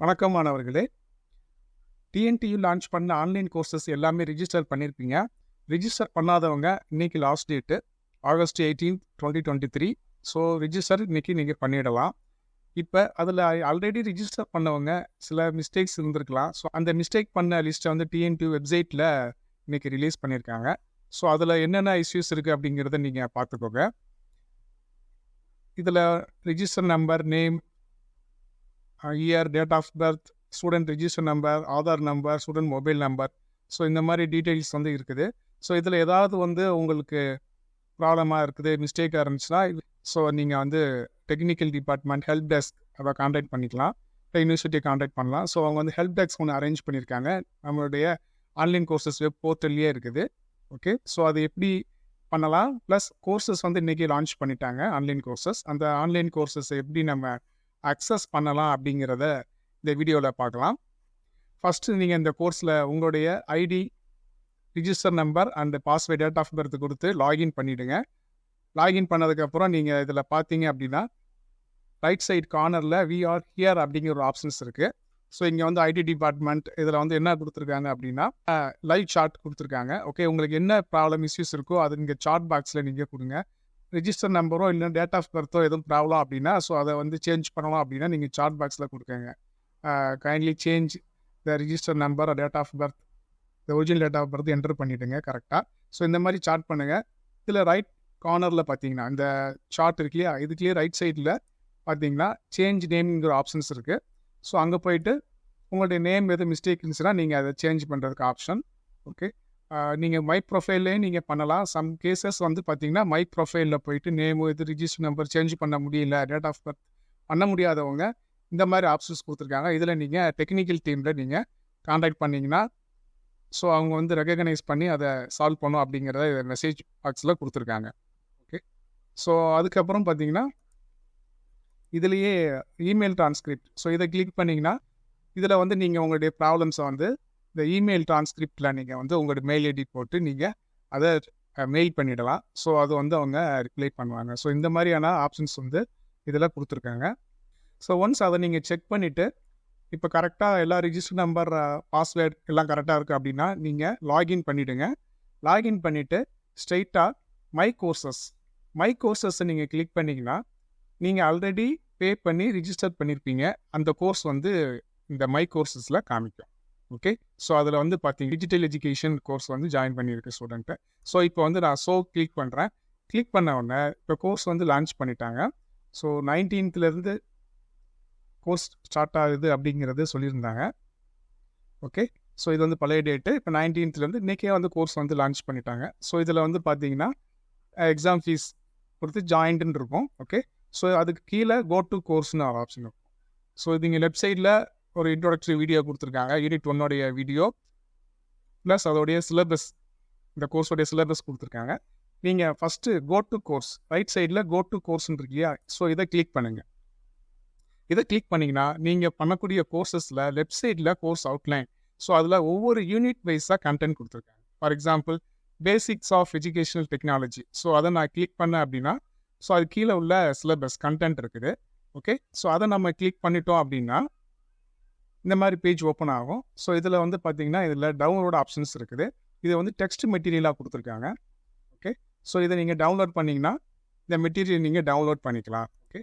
வணக்கம் மாணவர்களே. TNTU launch பண்ண ஆன்லைன் கோர்சஸ் எல்லாமே ரிஜிஸ்டர் பண்ணியிருப்பீங்க. ரிஜிஸ்டர் பண்ணாதவங்க இன்னைக்கு last date August 18, 2023. So register இன்னைக்கு நீங்கள் பண்ணிடலாம். இப்போ அதில் ஆல்ரெடி ரிஜிஸ்டர் பண்ணவங்க சில மிஸ்டேக்ஸ் இருந்திருக்கலாம். ஸோ அந்த மிஸ்டேக் பண்ண லிஸ்ட்டை வந்து TNTEU வெப்சைட்டில் இன்னைக்கு ரிலீஸ் பண்ணியிருக்காங்க. ஸோ அதில் என்னென்ன இஷ்யூஸ் இருக்குது அப்படிங்கிறத நீங்கள் பார்த்துக்கோங்க. இதில் register number, name, year, date of birth, student register number, Aadhaar number, student mobile number, so இந்த மாதிரி டீட்டெயில்ஸ் வந்து இருக்குது. ஸோ இதில் ஏதாவது வந்து உங்களுக்கு ப்ராப்ளமாக இருக்குது, மிஸ்டேக்காக இருந்துச்சுன்னா ஸோ நீங்கள் வந்து டெக்னிக்கல் டிபார்ட்மெண்ட் ஹெல்ப் டெஸ்க் அதை கான்டாக்ட் பண்ணிக்கலாம், இல்லை யூனிவர்சிட்டியை கான்டாக்ட் பண்ணலாம். ஸோ அவங்க வந்து ஹெல்ப் டெஸ்க் ஒன்று அரேஞ்ச் பண்ணியிருக்காங்க, நம்மளுடைய ஆன்லைன் கோர்சஸ் வெப் போர்ட்டல்லையே இருக்குது. ஓகே, ஸோ அது எப்படி பண்ணலாம், ப்ளஸ் கோர்சஸ் வந்து இன்றைக்கி லான்ச் பண்ணிட்டாங்க ஆன்லைன் கோர்சஸ். அந்த ஆன்லைன் கோர்சஸ் எப்படி நம்ம அக்சஸ் பண்ணலாம் அப்படிங்கிறத இந்த வீடியோவில் பார்க்கலாம். ஃபஸ்ட்டு நீங்கள் இந்த கோர்ஸில் உங்களுடைய ID, register number and password, date of birth கொடுத்து லாகின் பண்ணிவிடுங்க. லாகின் பண்ணதுக்கப்புறம் நீங்கள் இதில் பார்த்தீங்க அப்படின்னா ரைட் சைட் கார்னரில் வி ஆர் ஹியர் அப்படிங்கிற ஒரு ஆப்ஷன்ஸ் இருக்குது. ஸோ இங்கே வந்து ஐடி டிபார்ட்மெண்ட் இதில் வந்து என்ன கொடுத்துருக்காங்க அப்படின்னா லைவ் சார்ட் கொடுத்துருக்காங்க. ஓகே, உங்களுக்கு என்ன ப்ராப்ளம் இஷ்யூஸ் இருக்கோ அது நீங்கள் சார்ட் பாக்ஸில் நீங்கள் கொடுங்க. ரிஜிஸ்டர் நம்பரோ இல்லை டேட் ஆஃப் பர்த்தோ எதுவும் ப்ராப்ளம் அப்படின்னா ஸோ அதை வந்து சேஞ்ச் பண்ணலாம் அப்படின்னா நீங்கள் சார்ட் பாக்ஸில் கொடுக்குங்க. Kindly change the register number, date of birth, the original date of birth enter பண்ணிவிடுங்க கரெக்டாக. ஸோ இந்த மாதிரி சார்ட் பண்ணுங்கள். இதில் ரைட் கார்னரில் பார்த்தீங்கன்னா இந்த சார்ட் இருக்கு இல்லையா, இதுக்குள்ளேயே ரைட் சைடில் பார்த்தீங்கன்னா சேஞ்ச் நேம்ங்கிற ஆப்ஷன்ஸ் இருக்குது. ஸோ அங்கே போயிட்டு உங்களுடைய நேம் எது மிஸ்டேக் இருந்துச்சுன்னா நீங்கள் அதை சேஞ்ச் பண்ணுறதுக்கு ஆப்ஷன். ஓகே, நீங்கள் மை ப்ரொஃபைல்லே நீங்கள் பண்ணலாம். சம் கேசஸ் வந்து பார்த்தீங்கன்னா மை ப்ரொஃபைலில் போயிட்டு நேமு இது ரிஜிஸ்டர் நம்பர் சேஞ்ச் பண்ண முடியல, டேட் ஆஃப் பர்த் பண்ண முடியாதவங்க இந்த மாதிரி ஆப்ஷன்ஸ் கொடுத்துருக்காங்க. இதில் நீங்கள் டெக்னிக்கல் டீமில் நீங்கள் கான்டாக்ட் பண்ணிங்கன்னா ஸோ அவங்க வந்து ரெகக்னைஸ் பண்ணி அதை சால்வ் பண்ணும் அப்படிங்கிறத மெசேஜ் பாக்ஸில் கொடுத்துருக்காங்க. ஓகே, ஸோ அதுக்கப்புறம் பார்த்தீங்கன்னா இதுலேயே இமெயில் டிரான்ஸ்கிரிப்ட், ஸோ இதை கிளிக் பண்ணிங்கன்னா இதில் வந்து நீங்கள் உங்களுடைய ப்ராப்ளம்ஸை வந்து இந்த இமெயில் டிரான்ஸ்கிரிப்டில் நீங்கள் வந்து உங்களோட மெயில் ஐடி போட்டு நீங்கள் அதை மெயில் பண்ணிடலாம். ஸோ அது வந்து அவங்க ரிப்ளை பண்ணுவாங்க. ஸோ இந்த மாதிரியான ஆப்ஷன்ஸ் வந்து இதில் கொடுத்துருக்காங்க. ஸோ ஒன்ஸ் அதை நீங்கள் செக் பண்ணிவிட்டு இப்போ கரெக்டாக எல்லா ரிஜிஸ்டர் நம்பர், பாஸ்வேர்ட் எல்லாம் கரெக்டாக இருக்குது அப்படின்னா நீங்கள் லாகின் பண்ணிவிடுங்க. லாகின் பண்ணிவிட்டு ஸ்ட்ரெயிட்டாக மை கோர்சஸை நீங்கள் கிளிக் பண்ணிங்கன்னா நீங்கள் ஆல்ரெடி பே பண்ணி ரிஜிஸ்டர் பண்ணியிருப்பீங்க, அந்த கோர்ஸ் வந்து இந்த மை கோர்சஸில் காமிக்கும். ஓகே, ஸோ அதில் வந்து பார்த்தீங்கன்னா டிஜிட்டல் எஜுகேஷன் கோர்ஸ் வந்து ஜாயின் பண்ணியிருக்கு ஸ்டூடெண்ட்டு. ஸோ இப்போ வந்து நான் கிளிக் பண்ணுறேன். கிளிக் பண்ண உடனே இப்போ கோர்ஸ் வந்து லான்ச் பண்ணிட்டாங்க. ஸோ 19th கோர்ஸ் ஸ்டார்ட் ஆகுது அப்படிங்கிறது சொல்லியிருந்தாங்க. ஓகே, ஸோ இது வந்து பழைய டேட்டு. இப்போ 19th இன்றைக்கே வந்து கோர்ஸ் வந்து லான்ச் பண்ணிட்டாங்க. ஸோ இதில் வந்து பார்த்தீங்கன்னா எக்ஸாம் ஃபீஸ் கொடுத்து ஜாயின்ட்டுன்னு இருக்கும். ஓகே, ஸோ அதுக்கு கீழே கோ டு கோர்ஸ்னு ஒரு ஆப்ஷன் இருக்கும். ஸோ இது இங்கே லெஃப்ட் சைடில் ஒரு இன்ட்ரோடக்டரி வீடியோ கொடுத்துருக்காங்க, யூனிட் 1 வீடியோ ப்ளஸ் அதோடைய சிலபஸ், இந்த கோர்ஸோடைய சிலபஸ் கொடுத்துருக்காங்க. நீங்கள் first go to course, right சைடில் கோ டு கோர்ஸ்ன்னு இருக்கு இல்லையா, ஸோ இதை கிளிக் பண்ணுங்கள். இதை கிளிக் பண்ணிங்கன்னா நீங்கள் பண்ணக்கூடிய கோர்சஸில் லெஃப்ட் சைடில் கோர்ஸ் அவுட்லைன், ஸோ அதில் ஒவ்வொரு யூனிட் வைஸாக கண்டென்ட் கொடுத்துருக்காங்க. For example basics of educational technology, so அதை நான் கிளிக் பண்ணேன் அப்படின்னா ஸோ அது கீழே உள்ள சிலபஸ் கண்டென்ட் இருக்குது. ஓகே, ஸோ அதை நம்ம கிளிக் பண்ணிட்டோம் அப்படின்னா இந்த மாதிரி பேஜ் ஓப்பன் ஆகும். ஸோ இதில் வந்து பார்த்தீங்கன்னா இதில் டவுன்லோட் ஆப்ஷன்ஸ் இருக்குது. இதை வந்து டெக்ஸ்ட் மெட்டீரியலாக கொடுத்துருக்காங்க. ஓகே, ஸோ இதை நீங்கள் டவுன்லோட் பண்ணிங்கன்னா இந்த மெட்டீரியல் நீங்கள் டவுன்லோட் பண்ணிக்கலாம். ஓகே,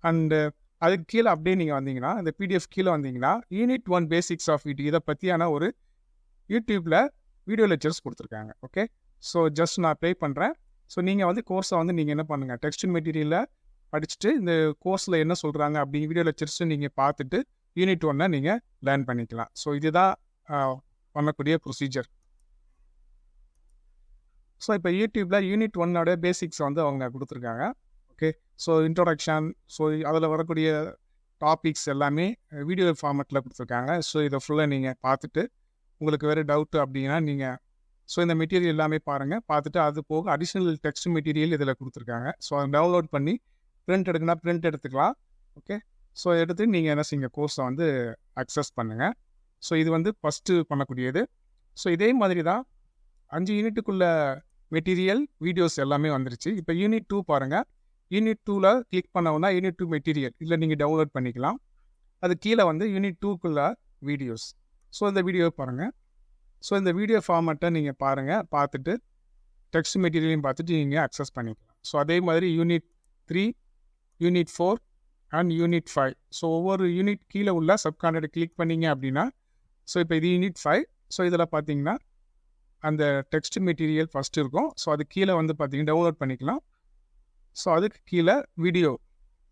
அண்டு அதுக்கு கீழே அப்படியே நீங்கள் வந்தீங்கன்னா இந்த PDF கீழே வந்தீங்கன்னா யூனிட் 1 பேசிக்ஸ் ஆஃப் இட், இதை பற்றியான ஒரு யூடியூப்பில் வீடியோ லெக்சர்ஸ் கொடுத்துருக்காங்க. ஓகே, ஸோ ஜஸ்ட் நான் ப்ளே பண்ணுறேன். ஸோ நீங்கள் வந்து கோர்ஸை வந்து நீங்கள் என்ன பண்ணுங்கள், டெக்ஸ்ட் மெட்டீரியலில் படிச்சுட்டு இந்த கோர்ஸில் என்ன சொல்கிறாங்க அப்படிங்கிற வீடியோ லெக்சர்ஸும் நீங்கள் பார்த்துட்டு யூனிட் 1 நீங்கள் லேர்ன் பண்ணிக்கலாம். ஸோ இதுதான் பண்ணக்கூடிய ப்ரொசீஜர். ஸோ இப்போ யூடியூப்பில் யூனிட் 1 பேசிக்ஸ் வந்து அவங்க கொடுத்துருக்காங்க. ஓகே, ஸோ இன்ட்ரோடக்ஷன், ஸோ அதில் வரக்கூடிய டாபிக்ஸ் எல்லாமே வீடியோ ஃபார்மேட்டில் கொடுத்துருக்காங்க. ஸோ இதை ஃபுல்லாக நீங்கள் பார்த்துட்டு உங்களுக்கு வேறு டவுட்டு அப்படின்னா நீங்கள் ஸோ இந்த மெட்டீரியல் எல்லாமே பாருங்கள். பார்த்துட்டு அது போக அடிஷ்னல் டெக்ஸ்ட் மெட்டீரியல் இதில் கொடுத்துருக்காங்க. ஸோ அதை டவுன்லோட் பண்ணி பிரிண்ட் எடுக்குன்னா பிரிண்ட் எடுத்துக்கலாம். ஓகே, ஸோ எடுத்து நீங்கள் என்ன செய்யுங்க, கோர்ஸை வந்து அக்சஸ் பண்ணுங்கள். ஸோ இது வந்து ஃபஸ்ட்டு பண்ணக்கூடியது. ஸோ இதே மாதிரி தான் 5 யூனிட்டுக்குள்ள மெட்டீரியல் வீடியோஸ் எல்லாமே வந்துருச்சு. இப்போ யூனிட் 2 பாருங்கள். யூனிட் 2ல் கிளிக் பண்ணோன்னா யூனிட் 2 மெட்டீரியல் இல்லை நீங்கள் டவுன்லோட் பண்ணிக்கலாம். அது கீழே வந்து யூனிட் 2க்குள்ள வீடியோஸ். ஸோ இந்த வீடியோ பாருங்கள். ஸோ இந்த வீடியோ ஃபார்மேட்டை நீங்கள் பாருங்கள், பார்த்துட்டு டெக்ஸ்ட் மெட்டீரியலையும் பார்த்துட்டு நீங்கள் அக்சஸ் பண்ணிக்கலாம். ஸோ அதே மாதிரி unit 3, unit 4 and unit 5. So ஒவ்வொரு யூனிட் கீழே உள்ள சப்கான்டென்ட் கிளிக் பண்ணிங்க அப்படின்னா, ஸோ இப்போ இது யூனிட் 5. ஸோ இதில் பார்த்தீங்கன்னா அந்த டெக்ஸ்ட் மெட்டீரியல் ஃபஸ்ட் இருக்கும். ஸோ அது கீழே வந்து பார்த்தீங்கன்னா டவுன்லோட் பண்ணிக்கலாம். ஸோ அதுக்கு கீழே வீடியோ.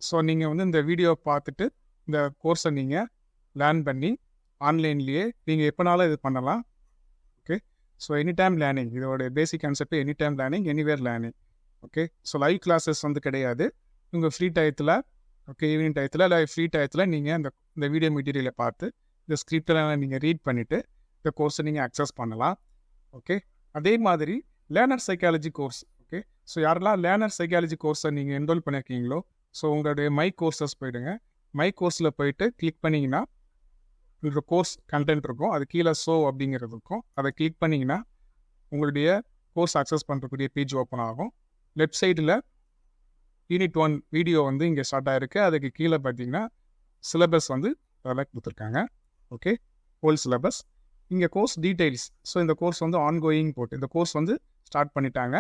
ஸோ நீங்கள் வந்து இந்த வீடியோ பார்த்துட்டு இந்த கோர்ஸை நீங்கள் லேர்ன் பண்ணி ஆன்லைன்லேயே நீங்கள் எப்போனாலும் இது பண்ணலாம். Okay. So any time learning, இதோட basic concept any time learning, anywhere learning. Okay. So live classes வந்து கிடையாது. உங்கள் ஃப்ரீ டயத்தில், ஓகே, ஈவினிங் டயத்தில் இல்லை ஃப்ரீ டயத்தில் நீங்கள் இந்த வீடியோ மெட்டீரியலை பார்த்து இந்த ஸ்கிரிப்டெல்லாம் நீங்கள் ரீட் பண்ணிவிட்டு இந்த கோர்ஸை நீங்கள் அக்சஸ் பண்ணலாம். ஓகே. அதே மாதிரி learner psychology course. Okay. So யாரெல்லாம் லேர்னர் சைக்காலஜி கோர்ஸை நீங்கள் என்ரோல் பண்ணியிருக்கீங்களோ, ஸோ உங்களுடைய மை கோர்சஸ் போயிடுங்க. மை கோர்ஸில் போயிட்டு கிளிக் பண்ணிங்கன்னா உங்களோட கோர்ஸ் கண்டென்ட் இருக்கும். அது கீழே ஷோ அப்படிங்கிறது இருக்கும். அதை கிளிக் பண்ணிங்கன்னா உங்களுடைய கோர்ஸ் அக்சஸ் பண்ணுறக்கூடிய பேஜ் ஓப்பன் ஆகும். லெஃப்ட் சைடில் யூனிட் 1 வீடியோ வந்து இங்கே ஸ்டார்ட் ஆகிருக்கு. அதுக்கு கீழே பார்த்தீங்கன்னா சிலபஸ் வந்து அதெல்லாம் கொடுத்துருக்காங்க. ஓகே. Whole syllabus. இங்கே கோர்ஸ் டீட்டெயில்ஸ். ஸோ இந்த கோர்ஸ் வந்து ஆன்கோயிங் போட்டு இந்த கோர்ஸ் வந்து ஸ்டார்ட் பண்ணிட்டாங்க.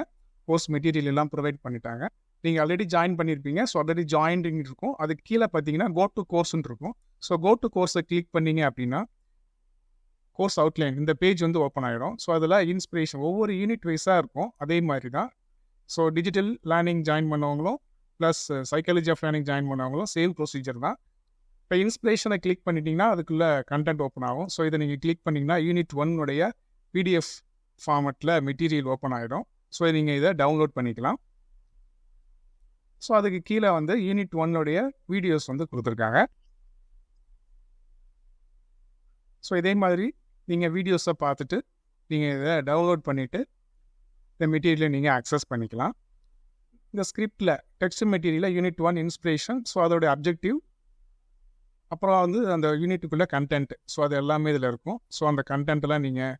கோர்ஸ் மெட்டீரியல் எல்லாம் ப்ரொவைட் பண்ணிட்டாங்க. நீங்கள் ஆல்ரெடி ஜாயின் பண்ணியிருப்பீங்க. ஸோ ஆல்ரெடி ஜாயின்டிங் இருக்கும். அதுக்கு கீழே பார்த்தீங்கன்னா கோ டு கோர்ஸ்ன்னு இருக்கும். ஸோ கோ டு கோர்ஸை கிளிக் பண்ணிங்க அப்படின்னா கோர்ஸ் அவுட்லைன் இந்த பேஜ் வந்து ஓப்பன் ஆகிடும். ஸோ அதில் இன்ஸ்பிரேஷன் ஒவ்வொரு யூனிட் வைஸாக இருக்கும். அதே மாதிரி தான். ஸோ டிஜிட்டல் லேர்னிங் ஜாயின் பண்ணவங்களும் plus psychology of learning join பண்ணவங்களும் சேம் ப்ரொசீஜர் தான். இப்போ இன்ஸ்பிரேஷனை கிளிக் பண்ணிட்டீங்கன்னா அதுக்குள்ளே கண்டென்ட் ஓப்பன் ஆகும். ஸோ இதை நீங்கள் கிளிக் பண்ணிங்கன்னா யூனிட் 1 பிடிஎஃப் ஃபார்மெட்டில் மெட்டீரியல் ஓப்பன் ஆகிடும். ஸோ நீங்கள் இதை டவுன்லோட் பண்ணிக்கலாம். ஸோ அதுக்கு கீழே வந்து யூனிட் 1 வீடியோஸ் வந்து கொடுத்துருக்காங்க. ஸோ இதே மாதிரி நீங்கள் வீடியோஸை பார்த்துட்டு நீங்கள் இதை டவுன்லோட் பண்ணிவிட்டு இந்த மெட்டீரியலை நீங்கள் அக்சஸ் பண்ணிக்கலாம். இந்த ஸ்கிரிப்டில் டெக்ஸ்ட் மெட்டீரியலில் யூனிட் 1 இன்ஸ்பிரேஷன், ஸோ அதோடைய அப்ஜெக்டிவ், அப்புறம் வந்து அந்த யூனிட்டுக்குள்ளே கண்டென்ட், ஸோ அது எல்லாமே இதில் இருக்கும். ஸோ அந்த கண்டென்ட்டெல்லாம் நீங்கள்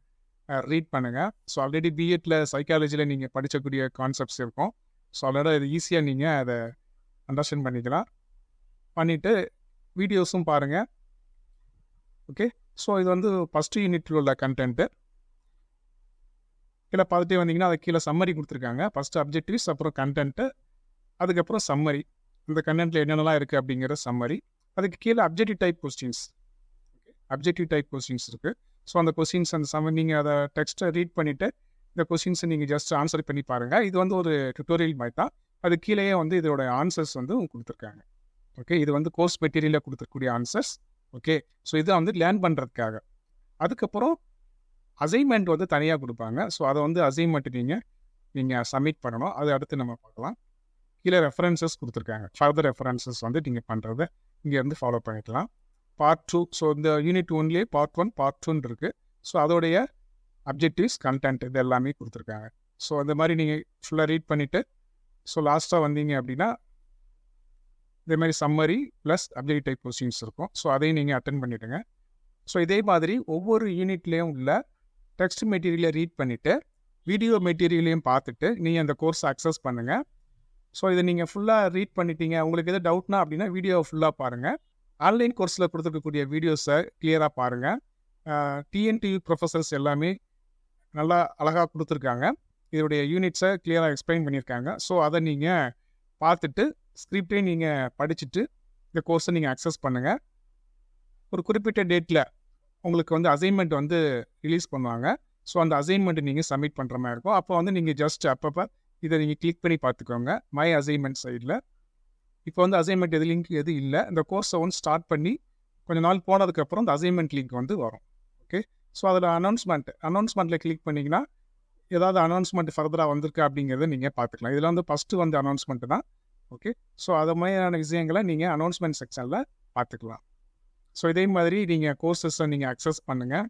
ரீட் பண்ணுங்கள். ஸோ ஆல்ரெடி பிஎட்டில் சைக்காலஜியில் நீங்கள் படிக்கக்கூடிய கான்செப்ட்ஸ் இருக்கும். ஸோ அதோட இது ஈஸியாக நீங்கள் அதை அண்டர்ஸ்டாண்ட் பண்ணிக்கலாம். பண்ணிவிட்டு வீடியோஸும் பாருங்கள். ஓகே. ஸோ இது வந்து ஃபஸ்ட்டு யூனிட்டில் உள்ள கண்டென்ட்டு. கீழே பார்த்துட்டே வந்தீங்கன்னா அது கீழே சம்மரி கொடுத்துருக்காங்க. ஃபஸ்ட்டு அப்ஜெக்டிவ்ஸ், அப்புறம் கண்டென்ட்டு, அதுக்கப்புறம் சம்மரி. இந்த கண்டென்ட்டில் என்னென்னலாம் இருக்குது அப்படிங்கிற சம்மரி. அதுக்கு கீழே objective type questions. Okay. Objective type questions இருக்குது. ஸோ அந்த கொஸ்டின்ஸ் அந்த சம்மரி நீங்கள் அதை டெக்ஸ்ட்டை ரீட் பண்ணிவிட்டு இந்த கொஸ்டின்ஸை நீங்கள் ஜஸ்ட் ஆன்சர் பண்ணி பாருங்கள். இது வந்து ஒரு டுட்டோரியல் மாதிரி தான். அது கீழேயே வந்து இதோட ஆன்சர்ஸ் வந்து கொடுத்துருக்காங்க. ஓகே. இது வந்து கோர்ஸ் மெட்டீரியலில் கொடுத்துருக்கூடிய ஆன்சர்ஸ். ஓகே. ஸோ இதை வந்து லேர்ன் பண்ணுறதுக்காக. அதுக்கப்புறம் அசைன்மெண்ட் வந்து தனியாக கொடுப்பாங்க. ஸோ அதை வந்து அசைன்மெண்ட் நீங்கள் சப்மிட் பண்ணணும். அது அடுத்து நம்ம பார்க்கலாம். கீழே ரெஃபரன்சஸ் கொடுத்துருக்காங்க. ஃபர்தர் ரெஃபரன்சஸ் வந்து நீங்கள் பண்ணுறதை இங்கேருந்து ஃபாலோ பண்ணிக்கலாம். பார்ட் 2. ஸோ இந்த யூனிட் 1 பார்ட் 1 பார்ட் 2 இருக்குது. ஸோ அதோடைய அப்ஜெக்டிவ்ஸ், கண்டென்ட் இது எல்லாமே கொடுத்துருக்காங்க. ஸோ அந்த மாதிரி நீங்கள் ஃபுல்லாக ரீட் பண்ணிவிட்டு ஸோ லாஸ்ட்டாக வந்தீங்க அப்படின்னா இதேமாதிரி summary plus objective type questions இருக்கும். ஸோ அதையும் நீங்கள் அட்டென்ட் பண்ணிவிடுங்க. ஸோ இதே மாதிரி ஒவ்வொரு யூனிட்லேயும் உள்ள டெக்ஸ்ட் மெட்டீரியலை ரீட் பண்ணிவிட்டு வீடியோ மெட்டீரியலையும் பார்த்துட்டு நீங்கள் அந்த கோர்ஸை அக்சஸ் பண்ணுங்கள். ஸோ இதை நீங்கள் ஃபுல்லாக ரீட் பண்ணிட்டீங்க, உங்களுக்கு எதாவது டவுட்னா அப்படின்னா வீடியோவை ஃபுல்லாக பாருங்கள். ஆன்லைன் கோர்ஸில் கொடுத்துருக்கக்கூடிய வீடியோஸை கிளியராக பாருங்கள். டிஎன்டியூ ப்ரொஃபஸர்ஸ் எல்லாமே நல்லா அழகாக கொடுத்துருக்காங்க. இதோடைய யூனிட்ஸை கிளியராக எக்ஸ்பிளைன் பண்ணியிருக்காங்க. ஸோ அதை நீங்கள் பார்த்துட்டு ஸ்கிரிப்டையும் நீங்கள் படிச்சுட்டு இந்த கோர்ஸை நீங்கள் அக்சஸ் பண்ணுங்கள். ஒரு குறிப்பிட்ட டேட்டில் உங்களுக்கு வந்து அசைன்மெண்ட் வந்து ரிலீஸ் பண்ணுவாங்க. ஸோ அந்த அசைன்மெண்ட்டை நீங்கள் சப்மிட் பண்ணுற மாதிரி இருக்கும். அப்போ வந்து நீங்கள் ஜஸ்ட் அப்பப்போ இதை நீங்கள் கிளிக் பண்ணி பார்த்துக்கோங்க மை அசைன்மெண்ட் சைடில். இப்போ வந்து அசைன்மெண்ட் லிங்க் எது இல்லை. இந்த கோர்ஸை வந்து ஸ்டார்ட் பண்ணி கொஞ்சம் நாள் போனதுக்கப்புறம் இந்த அசைன்மெண்ட் லிங்க் வந்து வரும். ஓகே. ஸோ அதில் அனௌன்ஸ்மெண்ட்டில் கிளிக் பண்ணிங்கன்னா ஏதாவது அனௌன்ஸ்மெண்ட் ஃபர்தராக வந்திருக்கு அப்படிங்கிறத நீங்கள் பார்த்துக்கலாம். இதில் வந்து ஃபஸ்ட்டு வந்து அனௌன்ஸ்மெண்ட்டு தான். ஓகே. ஸோ அது மாதிரியான விஷயங்களை நீங்கள் அனௌன்ஸ்மெண்ட் செக்ஷனில் பார்த்துக்கலாம். ஸோ இதே மாதிரி நீங்கள் கோர்சஸை நீங்கள் அக்சஸ் பண்ணுங்கள்.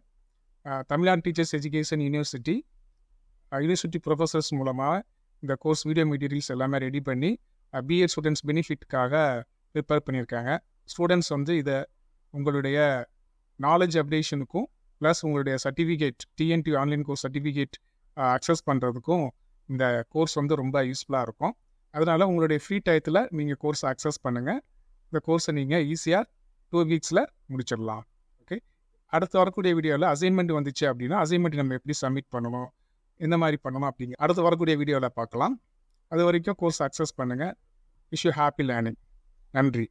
Tamil Nadu teachers education university professors மூலமாக இந்த கோர்ஸ் வீடியோ மெட்டீரியல்ஸ் எல்லாமே ரெடி பண்ணி பிஎட் ஸ்டூடெண்ட்ஸ் பெனிஃபிட்காக ப்ரிப்பேர் பண்ணியிருக்காங்க. ஸ்டூடெண்ட்ஸ் வந்து இதை உங்களுடைய நாலேஜ் அப்டேஷனுக்கும் ப்ளஸ் உங்களுடைய certificate TNTU online course certificate access பண்ணுறதுக்கும் இந்த கோர்ஸ் வந்து ரொம்ப யூஸ்ஃபுல்லாக இருக்கும். அதனால் உங்களுடைய ஃப்ரீ டயத்தில் நீங்கள் கோர்ஸை அக்சஸ் பண்ணுங்கள். இந்த கோர்ஸை நீங்கள் ஈஸியாக 2 வீக்ஸில் முடிச்சிடலாம். ஓகே, அடுத்து வரக்கூடிய வீடியோவில் அசைன்மெண்ட் வந்துச்சு அப்படின்னா அசைன்மெண்ட் நம்ம எப்படி சப்மிட் பண்ணணும், எந்த மாதிரி பண்ணணும் அப்படிங்க அடுத்து வரக்கூடிய வீடியோவில் பார்க்கலாம். அது வரைக்கும் கோர்ஸ் அக்சஸ் பண்ணுங்கள். Wish you happy learning. நன்றி.